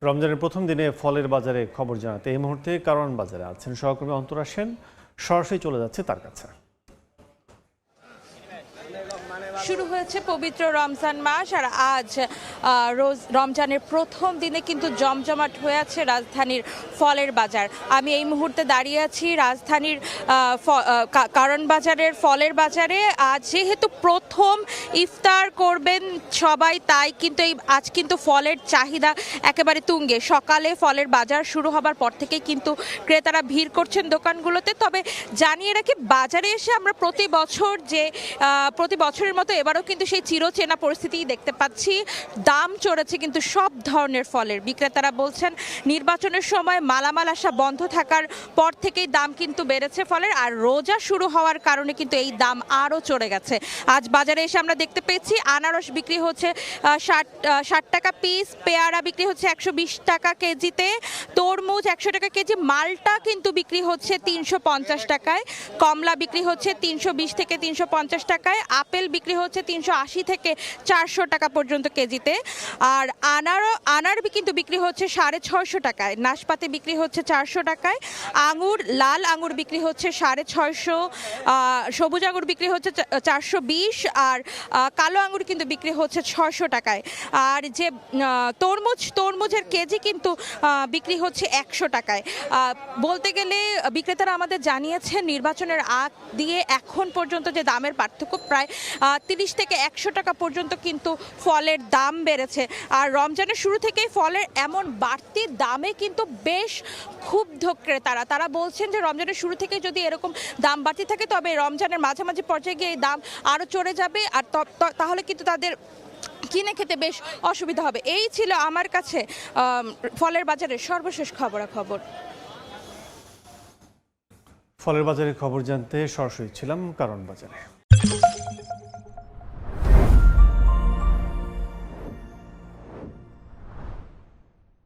রমজানের প্রথম দিনে ফলের বাজারে খবর জানাতে এই মুহূর্তে কারওয়ান বাজারে আছেন সহকর্মী অন্তরা সেন। সরাসরি চলে যাচ্ছে তার কাছে। শুরু হয়েছে পবিত্র রমজান মাস, আর আজ রমজানের প্রথম দিনে কিন্তু জমজমাট হয়ে আছে রাজধানীর ফলের বাজার। আমি এই মুহূর্তে দাঁড়িয়ে আছি রাজধানীর কারওয়ান বাজারের ফলের বাজারে। আজ যেহেতু প্রথম ইফতার করবেন সবাই, তাই কিন্তু আজ কিন্তু ফলের চাহিদা একেবারে তুঙ্গে। সকালে ফলের বাজার শুরু হবার পর থেকেই কিন্তু ক্রেতারা ভিড় করছেন দোকানগুলোতে। তবে জানিয়ে রাখি, বাজারে এসে আমরা প্রতি বছরের মতো এবারও কিন্তু সেই চিরচেনা পরিস্থিতি দেখতে পাচ্ছি। দাম চড়েছে কিন্তু সব ধরনের ফলের। বিক্রেতারা বলছেন নির্বাচনের সময় মালামাল আসা বন্ধ থাকার পর থেকেই দাম কিন্তু বেড়েছে ফলের, আর রোজা শুরু হওয়ার কারণে কিন্তু এই দাম আরও চড়ে গেছে। আজ বাজারে এসে আমরা দেখতে পেয়েছি আনারস বিক্রি হচ্ছে 60 টাকা পিস, পেয়ারা বিক্রি হচ্ছে 120 টাকা কেজিতে, তরমুজ 100 টাকা কেজি, মালটা কিন্তু বিক্রি হচ্ছে 350 টাকায়, কমলা বিক্রি হচ্ছে 320 থেকে 350 টাকায়, আপেল বিক্রি হচ্ছে 380 থেকে 400 টাকা পর্যন্ত কেজিতে, আর আনার কিন্তু বিক্রি হচ্ছে 650 টাকায়, নাশপাতি বিক্রি হচ্ছে 400 টাকায়, লাল আঙুর বিক্রি হচ্ছে 650, সবুজ আঙুর বিক্রি হচ্ছে 420, আর কালো আঙুর কিন্তু বিক্রি হচ্ছে 600 টাকায়। আর যে তরমুজের কেজি কিন্তু বিক্রি হচ্ছে 100 টাকায়। বলতে গেলে বিক্রেতারা আমাদের জানিয়েছেন নির্বাচনের আগ দিয়ে এখন পর্যন্ত যে দামের পার্থক্য প্রায় 30 থেকে 100 টাকা পর্যন্ত কিন্তু ফলের দাম বেড়েছে। আর রমজানের শুরু থেকেই ফলের এমন বাড়তি দামে কিন্তু বেশ ক্ষুব্ধ ক্রেতারা। তারা বলছেন যে রমজানের শুরু থেকে যদি এরকম দাম বাড়তি থাকে, তবে রমজানের মাঝামাঝি পর্যায়ে গিয়ে এই দাম আরও চড়ে যাবে, আর তাহলে কিন্তু তাদের কিনে খেতে বেশ অসুবিধা হবে। এই ছিল আমার কাছে ফলের বাজারের সর্বশেষ খবরাখবর। ফলের বাজারের খবর জানতে সরাসরি ছিলাম কারওয়ান বাজারে।